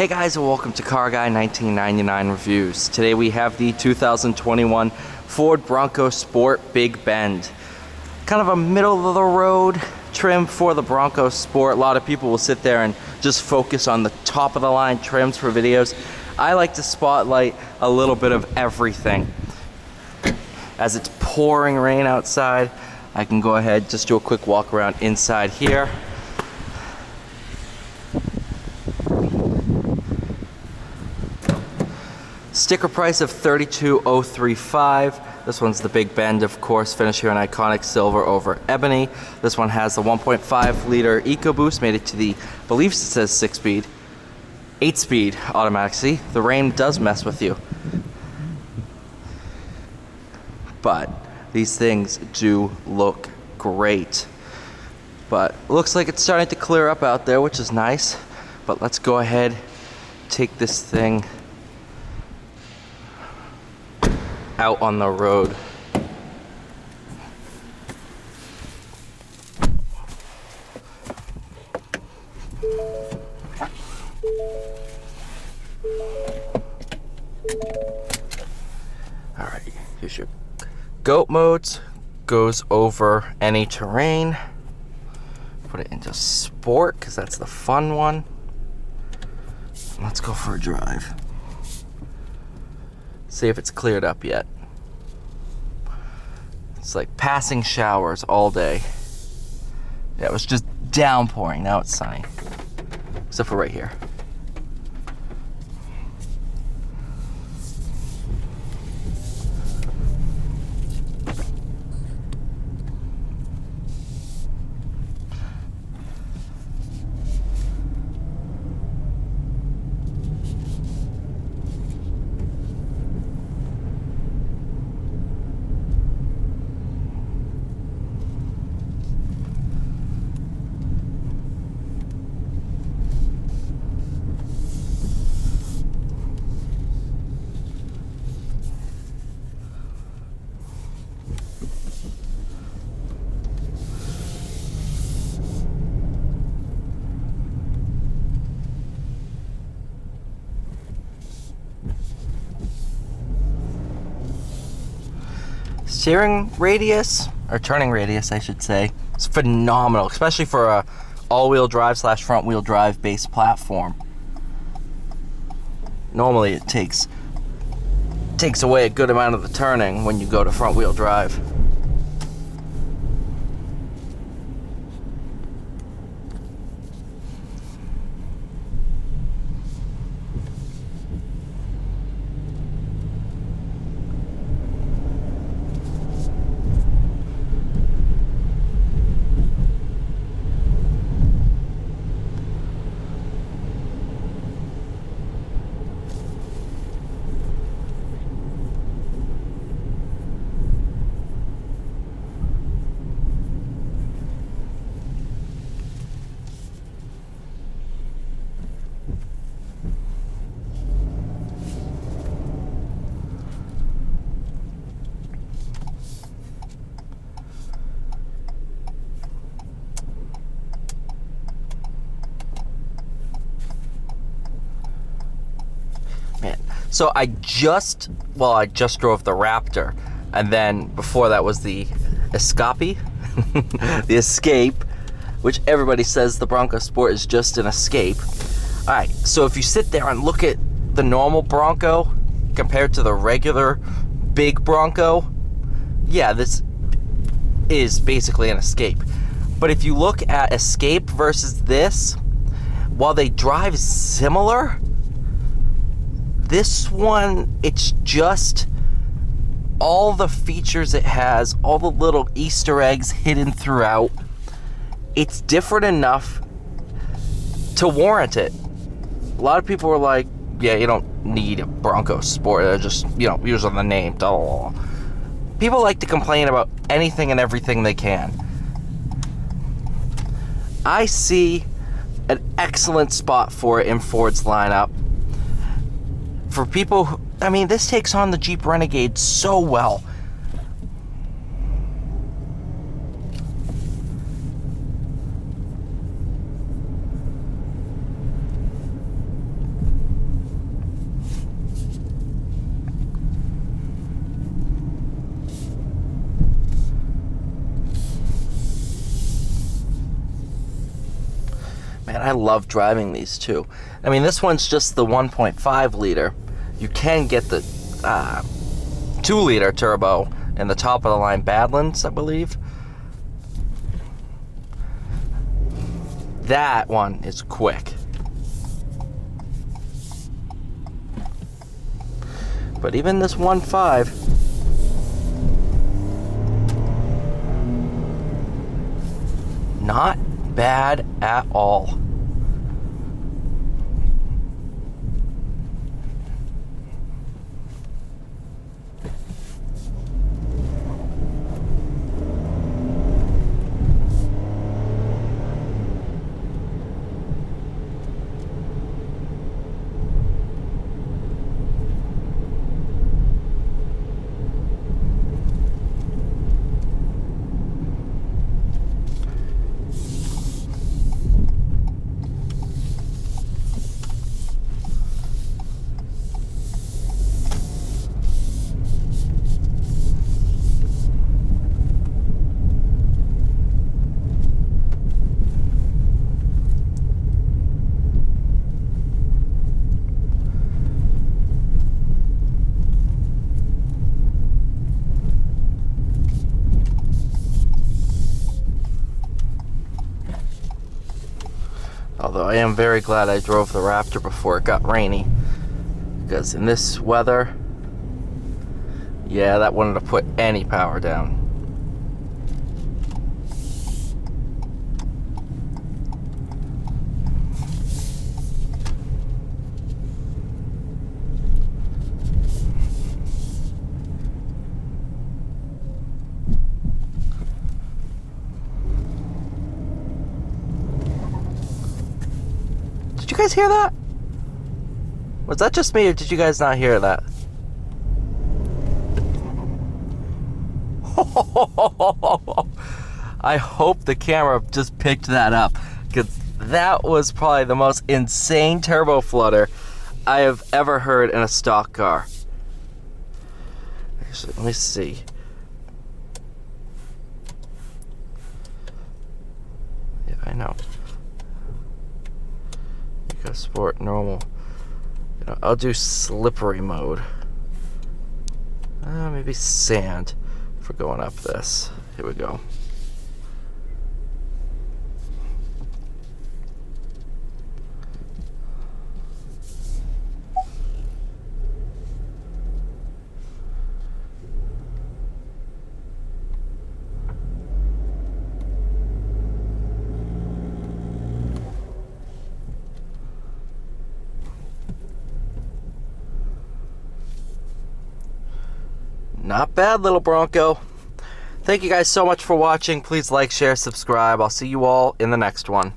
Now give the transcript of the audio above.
Hey guys, and welcome to Car Guy 1999 Reviews. Today we have the 2021 Ford Bronco Sport Big Bend. Kind of a middle of the road trim for the Bronco Sport. A lot of people will sit there and just focus on the top of the line trims for videos. I like to spotlight a little bit of everything. As it's pouring rain outside, I can go ahead, just do a quick walk around inside here. Sticker price of $32,035. This one's the Big Bend, of course, finished here in iconic silver over ebony. This one has the 1.5 liter EcoBoost, made it to the, I believe it says 6-speed, 8-speed automatic. See, the rain does mess with you. But these things do look great. But looks like it's starting to clear up out there, which is nice. But let's go ahead, take this thing out on the road. Alright, here's your goat modes. Goes over any terrain. Put it into sport because that's the fun one. Let's go for a drive. See if it's cleared up yet. It's like passing showers all day. Yeah, it was just downpouring. Now it's sunny. Except for right here. Steering radius, or turning radius I should say, is phenomenal, especially for a all-wheel drive / front-wheel drive based platform. Normally it takes away a good amount of the turning when you go to front-wheel drive. So I just drove the Raptor, and then before that was the Escape, the Escape, which everybody says the Bronco Sport is just an Escape. All right, so if you sit there and look at the normal Bronco compared to the regular big Bronco, yeah, this is basically an Escape. But if you look at Escape versus this, while they drive similar, this one, it's just all the features it has, all the little Easter eggs hidden throughout. It's different enough to warrant it. A lot of people are like, yeah, you don't need a Bronco Sport. They're just, using the name. People like to complain about anything and everything they can. I see an excellent spot for it in Ford's lineup. For people who, this takes on the Jeep Renegade so well. And I love driving these too. I mean, this one's just the 1.5 liter. You can get the 2 liter turbo in the top of the line Badlands, I believe. That one is quick. But even this 1.5, not bad at all. Although I am very glad I drove the Raptor before it got rainy, because in this weather, yeah, that wouldn't have put any power down. Did you guys hear that? Was that just me, or did you guys not hear that? I hope the camera just picked that up, because that was probably the most insane turbo flutter I have ever heard in a stock car. Actually, let me see. Yeah, I know. Sport, normal. You know, I'll do slippery mode. Maybe sand for going up this. Here we go. Not bad, little Bronco. Thank you guys so much for watching. Please like, share, subscribe. I'll see you all in the next one.